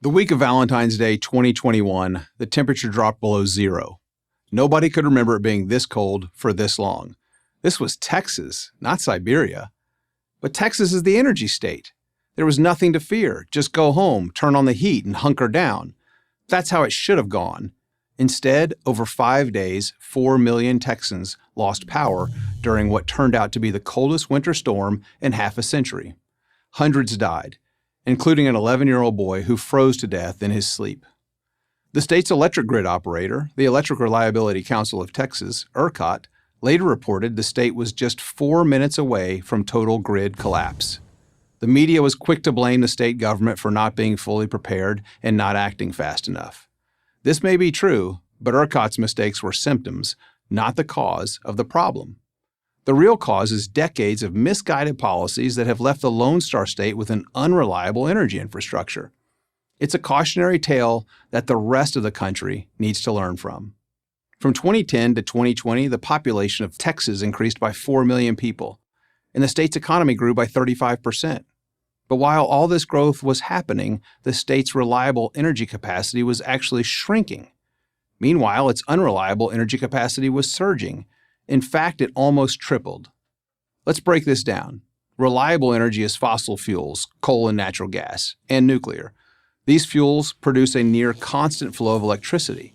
The week of Valentine's Day 2021, the temperature dropped below zero. Nobody could remember it being this cold for this long. This was Texas, not Siberia. But Texas is the energy state. There was nothing to fear. Just go home, turn on the heat, and hunker down. That's how it should have gone. Instead, over 5 days, 4 million Texans lost power during what turned out to be the coldest winter storm in half a century. Hundreds died, including an 11-year-old boy who froze to death in his sleep. The state's electric grid operator, the Electric Reliability Council of Texas, ERCOT, later reported the state was just 4 minutes away from total grid collapse. The media was quick to blame the state government for not being fully prepared and not acting fast enough. This may be true, but ERCOT's mistakes were symptoms, not the cause of the problem. The real cause is decades of misguided policies that have left the Lone Star State with an unreliable energy infrastructure. It's a cautionary tale that the rest of the country needs to learn from. From 2010 to 2020, the population of Texas increased by 4 million people, and the state's economy grew by 35%. But while all this growth was happening, the state's reliable energy capacity was actually shrinking. Meanwhile, its unreliable energy capacity was surging. In fact, it almost tripled. Let's break this down. Reliable energy is fossil fuels, coal and natural gas, and nuclear. These fuels produce a near constant flow of electricity.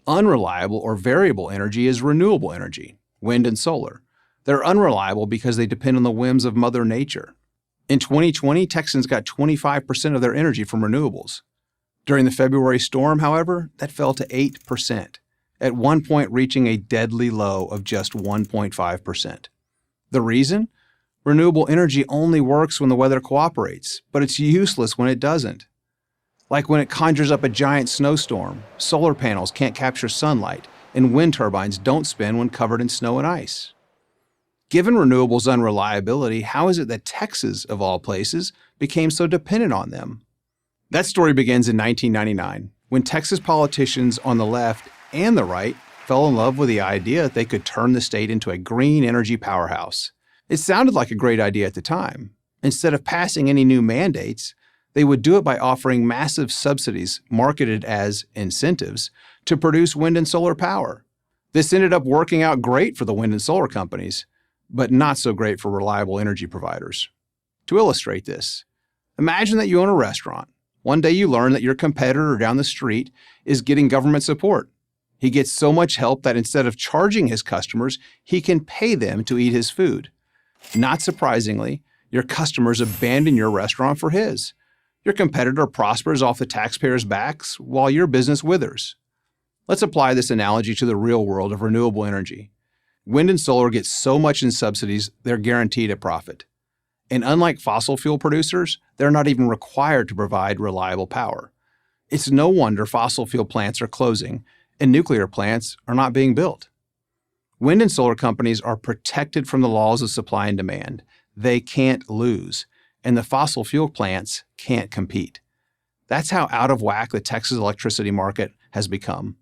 Unreliable or variable energy is renewable energy, wind and solar. They're unreliable because they depend on the whims of Mother Nature. In 2020, Texans got 25% of their energy from renewables. During the February storm, however, that fell to 8%. At one point reaching a deadly low of just 1.5%. The reason? Renewable energy only works when the weather cooperates, but it's useless when it doesn't. Like when it conjures up a giant snowstorm, solar panels can't capture sunlight, and wind turbines don't spin when covered in snow and ice. Given renewables' unreliability, how is it that Texas, of all places, became so dependent on them? That story begins in 1999, when Texas politicians on the left and the right fell in love with the idea that they could turn the state into a green energy powerhouse. It sounded like a great idea at the time. Instead of passing any new mandates, they would do it by offering massive subsidies marketed as incentives to produce wind and solar power. This ended up working out great for the wind and solar companies, but not so great for reliable energy providers. To illustrate this, imagine that you own a restaurant. One day you learn that your competitor down the street is getting government support. He gets so much help that instead of charging his customers, he can pay them to eat his food. Not surprisingly, your customers abandon your restaurant for his. Your competitor prospers off the taxpayers' backs while your business withers. Let's apply this analogy to the real world of renewable energy. Wind and solar get so much in subsidies, they're guaranteed a profit. And unlike fossil fuel producers, they're not even required to provide reliable power. It's no wonder fossil fuel plants are closing and nuclear plants are not being built. Wind and solar companies are protected from the laws of supply and demand. They can't lose, and the fossil fuel plants can't compete. That's how out of whack the Texas electricity market has become.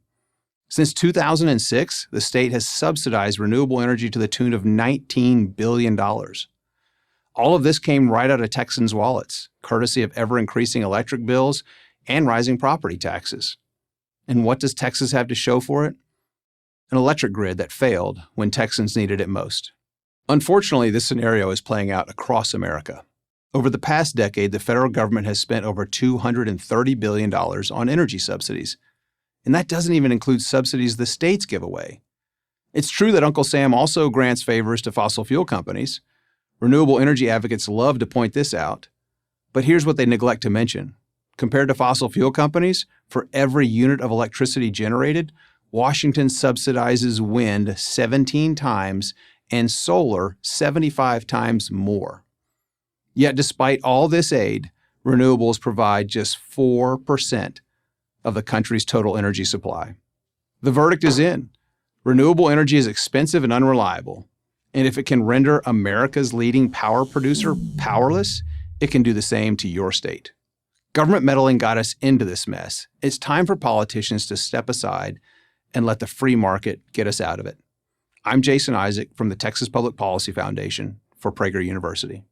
Since 2006, the state has subsidized renewable energy to the tune of $19 billion. All of this came right out of Texans' wallets, courtesy of ever-increasing electric bills and rising property taxes. And what does Texas have to show for it? An electric grid that failed when Texans needed it most. Unfortunately, this scenario is playing out across America. Over the past decade, the federal government has spent over $230 billion on energy subsidies. And that doesn't even include subsidies the states give away. It's true that Uncle Sam also grants favors to fossil fuel companies. Renewable energy advocates love to point this out. But here's what they neglect to mention. Compared to fossil fuel companies, for every unit of electricity generated, Washington subsidizes wind 17 times and solar 75 times more. Yet despite all this aid, renewables provide just 4% of the country's total energy supply. The verdict is in. Renewable energy is expensive and unreliable. And if it can render America's leading power producer powerless, it can do the same to your state. Government meddling got us into this mess. It's time for politicians to step aside and let the free market get us out of it. I'm Jason Isaac from the Texas Public Policy Foundation for Prager University.